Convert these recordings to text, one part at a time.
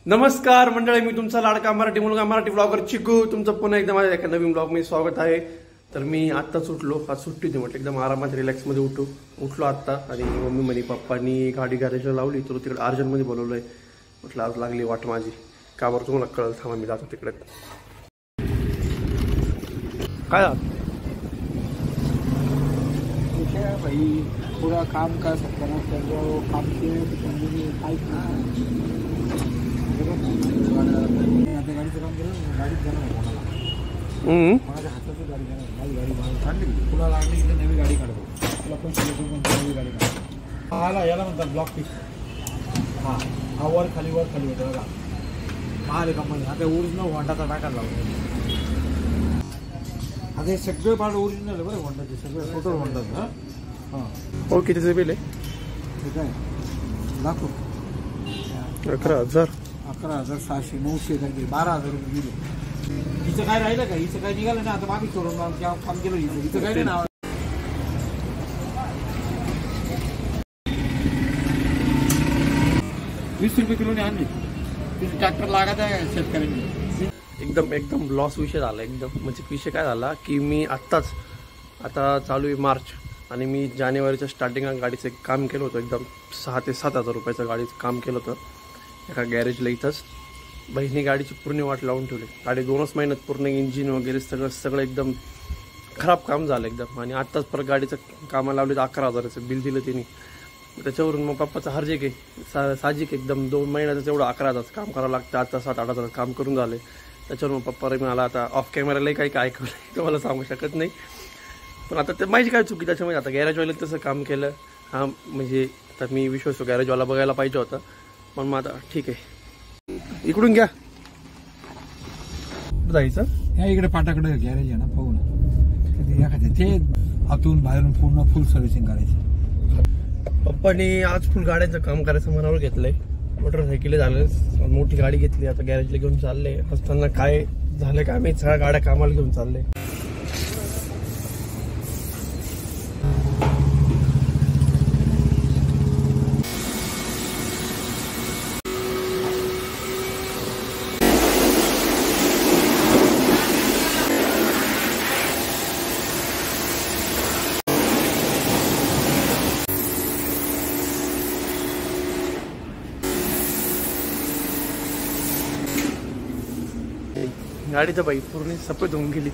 नमस्कार मंडळी, मी तुमचा लाडका मराठी मुलगा मराठी ब्लॉगर चिकू तुमचं पुन्हा एकदा माझ्या एका नवीन ब्लॉग मध्ये स्वागत आहे। तर मी आत्ताच उठलो, आज सुट्टी होती म्हटलं एकदम आरामात रिलॅक्स मध्ये उठलो आत्ता। आणि मम्मी म्हणे पप्पांनी गाडी गॅरेजला लावली तर तिकडे अर्जंट मध्ये बोलवलंय। म्हटलं आज लागली वाट माझी, का बरं तुम्हाला कळलं, थांबा मी जातो तिकडे। काय भाई पूरा काम कर सकते हैं, काम के पाइप गाडीचं काम केलं, गाडीत जाणं माझ्या हाताची गाडी जाणार, माझी गाडी बाहेर काढली, तुला लागली की नवी गाडी काढतो, तुला पण नवी गाडी काढतो। आला याला म्हणतात ब्लॉक पिक। हां हा वर खाली होतं बघा, महाल कंपनी। आता ओरिजिनल होंडाचा टाकायला लावतो। आता हे सगळे पार्ट ओरिजिनल आहे बरं होंडाचे, सगळे टोटल होंडाचं। हां हो, कितीचं बिल आहे? ठीक आहे, दाखव 11,000 11,600 900 काही 12,000 रुपये दिले। हिचं काय राहिलं का? हिचं काय निघालं ना, आता मागे सोडून काम केलं हिचं काय नाही ना। 20 रुपये किलोने आणली, ट्रॅक्टर लागत आहे शेतकऱ्यांनी। एकदम लॉस विषय झाला एकदम। म्हणजे विषय काय झाला की मी आता चालू आहे मार्च, आणि मी जानेवारीच्या स्टार्टिंगला गाडीचं एक काम केलं होतं, एकदम 6,000 ते 7,000 रुपयाचं गाडीचं काम केलं होतं एका गॅरेजला इथंच। बहिणी गाडीची पूर्ण वाट लावून ठेवली, गाडी 2च महिन्यात पूर्ण इंजिन वगैरे सगळं एकदम खराब काम झालं एकदम। आणि आत्ताच परत गाडीचं कामाला लावले तर 11,000चं बिल दिलं त्यांनी। त्याच्यावरून मग पप्पाचं हर्जिक आहे, साहजिक एकदम 2 महिन्याचं एवढं 11,000चं काम करावं लागतं। आता 7-8,000 काम करून झालं, त्याच्यावर मग पप्पा मला आता ऑफ कॅमेरालाही काही काय ऐकवलं तुम्हाला सांगू शकत नाही, पण आता ते माझी काय चुकी त्याच्यामध्ये। आता गॅरेजवाल्यात तसं काम केलं, हा म्हणजे आता मी विश्वास गॅरेजवाला बघायला पाहिजे होता, पण मग आता ठीक आहे। इकडून घ्या जायचं, ह्या इकडे पाटाकडे गॅरेज आहे ना, पाहू ना एखाद्या ते आतून बाहेरून पूर्ण फुल सर्व्हिसिंग करायची। पप्पानी आज फुल गाड्याचं काम करायचं मनावर घेतलंय। मोटरसायकल झालं, मोठी गाडी घेतली, आता गॅरेजला घेऊन चालले। असताना काय झालं काय मी सगळ्या गाड्या कामाला घेऊन चालले। गाडी तर बाई पूर्ण सफेद होऊन गेली।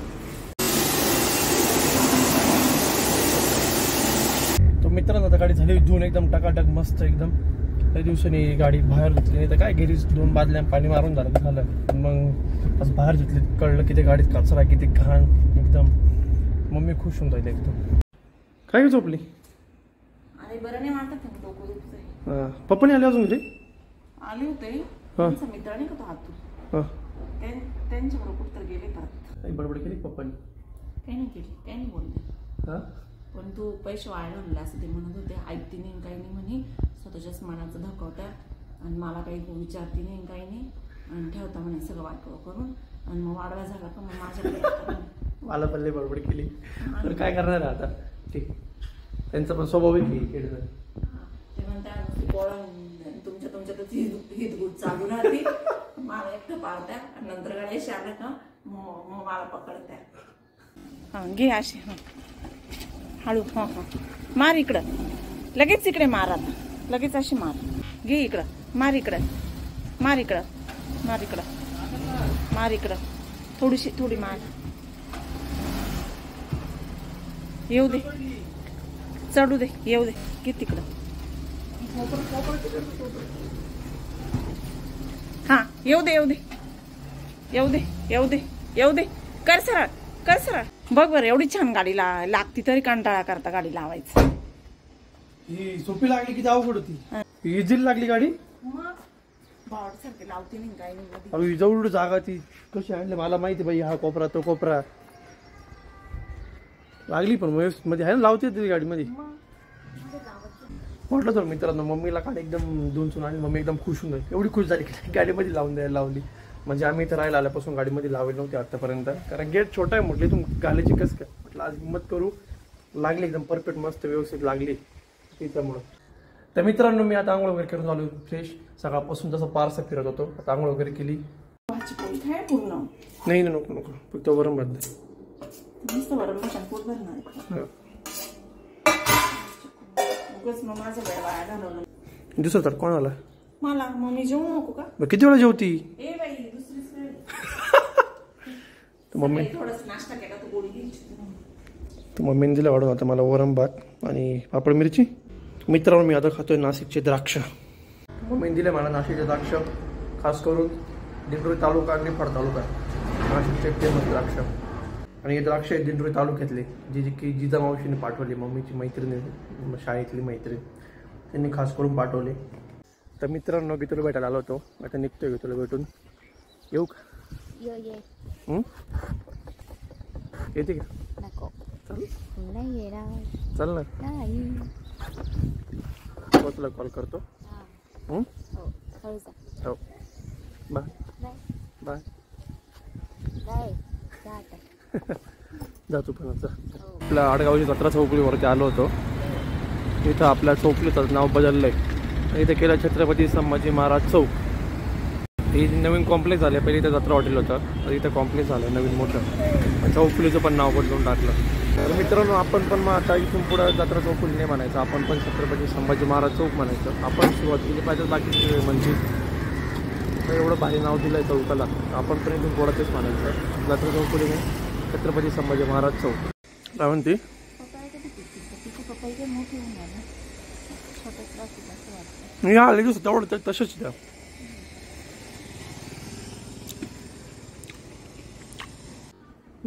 तो मित्रांनो आता गाडी झाली धुवून एकदम टकाटक मस्त एकदम। काही दिवसांनी गाडी बाहेर घेतली, नाही तर काय घरी 2 बादल्या पाणी मारून झालं मग आज बाहेर घेतली, कळलं की ते गाडीत कचरा किती घाण एकदम। मम्मी खुश होऊन जाईल एकदम। काय झोपली? अरे बरं नाही वाटत, डोकं दुखतंय। पप्पाने आले अजून? आले होते, त्यांचा मित्र नाही का तो हातू, त्यांच्याबरोबर कुठं गेले परत। काही बडबड केली पप्पानी? काही नाही केली, काही नाही बोलले, पण तू पैसे वाया घालवले असं ते म्हणत होते। ऐकती नाही काही नाही म्हणे, स्वतःच्याच मनाचं धकवत्या आणि मला काही विचारती नाही काही नाही, आणि ठेवता म्हणे सगळं वाटवं करून, आणि मग वाढवा झाला का मग माझ्याकडे मला पल्ले बडबड केली, तर काय करणार आता, ठीक त्यांचा पण स्वभाव आहे की ते म्हणतात तुमच्यातच हितगुट चालू राहते, मला एकटं पाळत्या आणि नंतर गणेश आलं का मग मला पकडत्या। हा घे अशी, हळू, हा मार इकडं, लगेच इकडे मार, आता लगेच अशी मार, घे इकडं, मार इकडं, मार इकडं, मार इकडं, मार इकडं, थोडी मार, येऊ दे, चढू दे, येऊ दे, घे तिकडं। हा येऊ दे, कर सरळ, बघ बरं एवढी छान गाडी लागती तरी कंटाळा करता गाडी लावायचं। ही सोपी लागली किती अवघड होती, इझी लागली गाडी। मग भावडसारखी लावती नाही काही नाही, जवळ जागा ती कशी आणली मला माहिती बाई, हा कोपरा तो कोपरा लागली, पण मध्ये आहे ना लावते ती गाडीमध्ये। म्हटलं तर मित्रांनो मम्मीला गाडी एकदम 2 आणि मम्मी एकदम खुश होऊन जाईल, एवढी खुश झाली की गाडीमध्ये लावून द्यायला लावली। म्हणजे आम्ही इथं राहायला आल्यापासून गाडीमध्ये लावली नव्हती आतापर्यंत, कारण गेट छोटा आहे म्हटली, तुम घालायची कसं काय म्हटलं आज हिंमत करू. लागली एकदम परफेक्ट मस्त व्यवस्थित लागली त्याच्यामुळं. तर मित्रांनो मी आता आंघोळ वगैरे करून आलो फ्रेश. सकाळपासून जसं पारसा फिरत होतो, आता आंघोळ वगैरे केली. भाजी पोळी खाय पूर्ण. नाही नको नको, फक्त वरण भात दे. नुसतं वरण भात पोट भरणार आहे. उगाच मग माझा वेळ वाया घालवला. दुसरा तर कोण आला मला. मग मी जेवू नको का? किती वेळा जेवती? ए बाई दुसरीच वेळ. मम्मी थोडासा नाश्ता केला तर गोळी घ्यायची. तर मम्मीने दिला वाढून. आता मला वरण भात आणि पापड मिरची. मित्रांनो मी आता खातोय नाशिकचे द्राक्ष. मम्मीने दिले मला नाशिकचे द्राक्ष, खास करून दिंडोरी तालुका आणि निफाड तालुका नाशिकचे फेमस द्राक्ष. आणि हे द्राक्ष आहेत दिंडोरी तालुक्यातले, की जिजा मावशीने पाठवली, मम्मीची मैत्रिणी, शाळेतली मैत्रीण, त्यांनी खास करून पाठवले. तर मित्रांनो मी तुला भेटायला आलो होतो, आता निघतोय मी तुला भेटून. येऊ का? येते का? चल चल ना, तुला कॉल करतो. हो बाय बाय. जातो पण आता आपल्या आडगावची जत्रा चौकलीवरती आलो होतो. इथं आपल्या चौकलीचं नाव बदललं आहे. इथं केलं छत्रपती संभाजी महाराज चौक. ही नवीन कॉम्प्लेक्स झालं. पहिले इथं जत्रा हॉटेल होतं, तर इथं कॉम्प्लेक्स झालं नवीन मोठं. चौकलीचं पण नाव बदलून टाकलं. तर मित्रांनो आपण पण मग आता इथून पुढं जत्रा चौकली नाही म्हणायचं, आपण पण छत्रपती संभाजी महाराज चौक म्हणायचं. आपण सुरुवात केली पाहिजे, बाकी म्हणजे एवढं भारी नाव दिलं आहे चौकाला, आपण पण इथून पुढं तेच म्हणायचं. जत्रा चौकली नाही, छत्रपती संभाजी महाराज चौक. काय म्हणते? मी आले दिवस तेवढं तसंच द्या.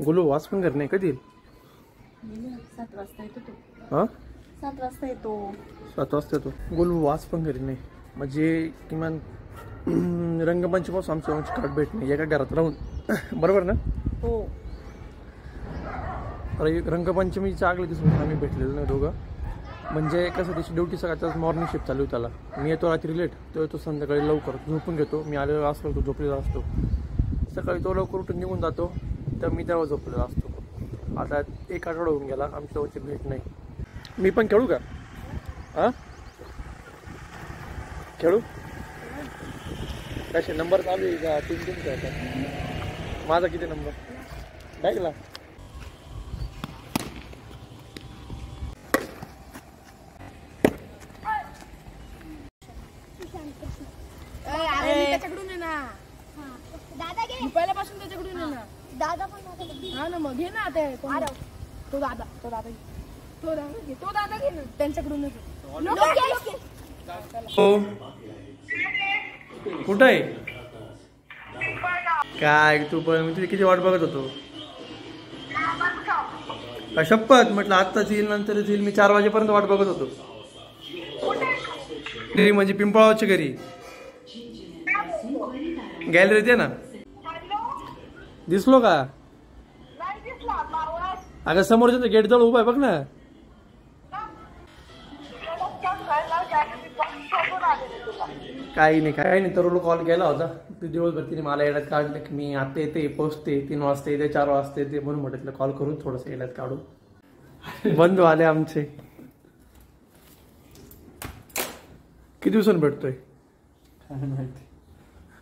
गुलू वास पण करणे कधी? 7 वाजता येतो तो. हा 7 वाजता येतो. 7 वाजता येतो. गुलू वास पण घरी नाही, म्हणजे किमान रंगपंचमीपासून आमची काट भेट नाही एका घरात राहून. बरोबर ना? हो. रंगपंचमीच्या आगल्या दिवशी आम्ही भेटलेलो नाही दोघं. म्हणजे कसं त्याची ड्युटी सकाळच्याच मॉर्निंग शिफ्ट चालू त्याला. मी येतो रात्री लेट, तो येतो संध्याकाळी लवकर, झोपून घेतो. मी आलेलो असलो तो झोपलेला असतो. सकाळी तो लवकर उठून निघून जातो, तर मी तेव्हा झोपलेला असतो. आता 1 आठवडा होऊन गेला आमची तेव्हाची भेट नाही. मी पण खेळू का? हां खेळू? कसे नंबर चालू आहे का? 3 आहे. माझा किती नंबर बॅगला? त्याच्याकडून आहे ना. दादा घे. पहिल्यापासून त्याच्याकडून आहे ना. दादा पण हा ना, मग घे ना. तो दादा घे ना त्यांच्याकडून. हो कुठं आहे काय तू? पण मी तुझी किती वाट बघत होतो. शपथ म्हटलं आत्ताच येईल, नंतरच येईल. मी 4 वाजेपर्यंत वाट बघत होतो. घरी म्हणजे पिंपळावरच्या घरी गॅलरीत आहे ना. दिसलो का? अगं समोरच्या गेट जवळ उभा आहे बघ ना. काही नाही तरुण कॉल केला होता. तू दिवसभर तिने मला येड्यात काढलं की मी आता येते, पोचते, 3 वाजता येते, 4 वाजता येते, म्हणून म्हटलं कॉल करून थोडंसं येड्यात काढू. बंधू आले आमचे. किती दिवसांनी भेटतोय?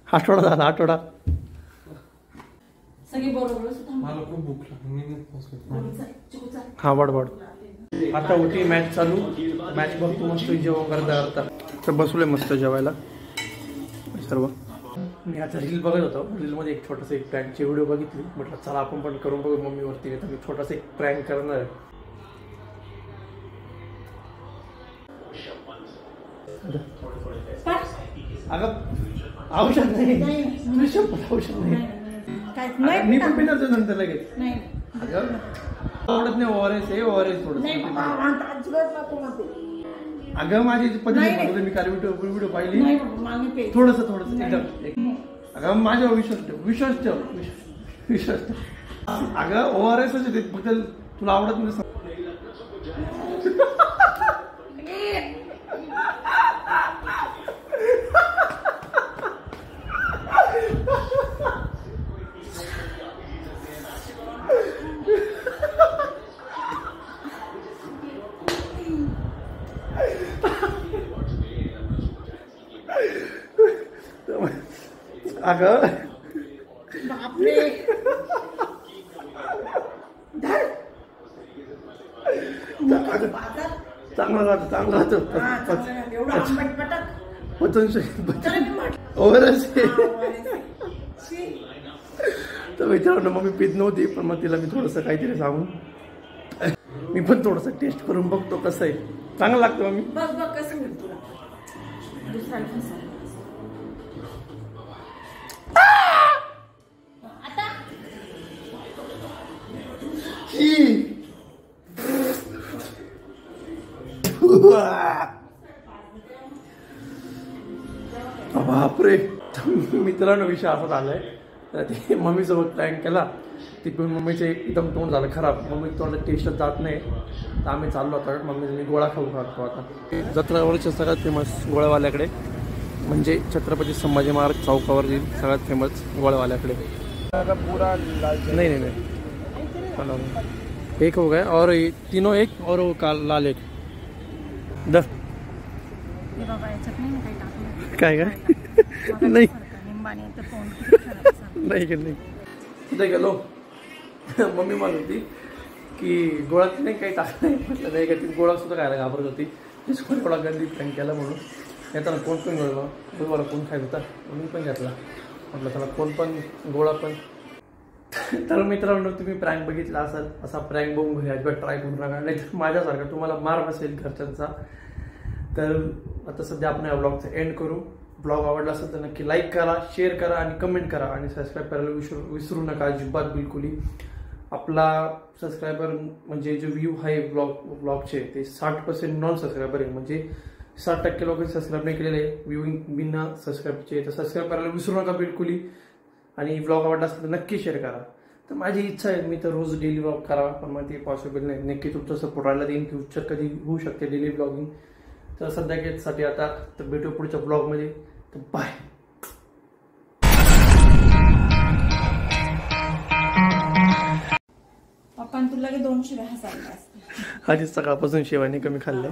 आठवडा झाला. आठवडा. सगळी बरोबर. मला खूप भूक लागली. हा वाढ. आता होती मॅच चालू. मॅच बघतो मस्त जेवण करता. तर बसलोय मस्त जेवायला सर्व. मी आता रील बघत होतो. रीलमध्ये एक छोटासा एक प्रँकची व्हिडिओ बघितली. म्हटलं चला आपण पण करून बघू मम्मीवरती. तर मी छोटासा एक प्रँक करणार आहे. अगं औषध नाही, औषध नाही. मी पण पिणार नंतर लगेच. अगं आवडत नाही. ओआरएस आहे, ओआरएस थोडं. अगं माझी पद्धती मी काल व्हिडिओ पाहिली. थोडस एकदम. अगं माझ्या विश्वास ठेव. अगं ओआरएस फक्त तुला आवडत नाही. अगं बापरे चांगला राहतो चांगला राहतो एवढं आंबट पटक पचन ओव्हरच तर मित्रांनो मग मी पित नव्हती पण मग तिला मी थोडंसं काहीतरी सांगून मी पण थोडंसं टेस्ट करून बघतो कसं आहे चांगलं लागतं मग मी बघ बघ कसं होईल तुला दुसरा आता बापरे मित्रांनो विषय असा झालाय तर ते मम्मीसोबत प्लॅन केला ती पण मम्मीचे एकदम तोंड झालं खराब मम्मी तोंडात टेस्टच जात नाही तर आम्ही चाललो होतो मम्मी मी गोळा खाऊ घालतो आता जत्रावरच्या सगळ्यात फेमस गोळ्यावाल्याकडे म्हणजे छत्रपती संभाजी महाराज चौकावर सगळ्यात फेमस गोळ्यावाल्याकडे पूरा नहीं नहीं नहीं एक हो गया और तीनों एक और वो लाल एक 10 काय काय नाही नाही की नाही तिथे गेलो मम्मी म्हणत होती की गोळ्यात नाही काही टाकलं नाही म्हटलं नाही का ती गोळा सुद्धा खायला घाबरत होती स्कूल थोडा गंदी प्लॅन केला म्हणून येताना कोण पण गोळा तुम्हाला कोण खायचं होता म्हणून पण घेतला म्हटलं त्याला कोण पण गोळा पण तर मित्रांनो तुम्ही प्रँक बघितला असाल असा प्रँक बघून घरी अजिबात ट्राय करून नका नाही तर माझ्यासारखा तुम्हाला मार बसेल घरच्यांचा तर आता सध्या आपण या ब्लॉगचा एंड करू ब्लॉग आवडला असेल तर नक्की लाईक करा शेअर करा आणि कमेंट करा आणि सबस्क्राईब करायला विसरू नका अजिबात बिलकुलही आपला सबस्क्रायबर म्हणजे जो व्ह्यू आहे ब्लॉगचे ते 60% नॉन सबस्क्रायबर आहे म्हणजे 60% लोकांनी सबस्क्राईब नाही केलेले व्ह्यूइंग बिना सबस्क्राईबचे तर सबस्क्राईब करायला विसरू नका बिलकुलही आणि ब्लॉग आवडला असेल तर नक्की शेअर करा तर माझी इच्छा आहे मी तर रोज डेली ब्लॉग करावा पण मग ते पॉसिबल नाही नक्की तुमचा सपोर्ट राहिला देईन फ्युचर कधी होऊ शकते डेली ब्लॉगिंग तर सध्यासाठी आता तर भेटू पुढच्या ब्लॉगमध्ये तर बाय पप्पान तुला 200 हसायला असते आधीच सकाळपासून शेवानी कमी खाल्लंय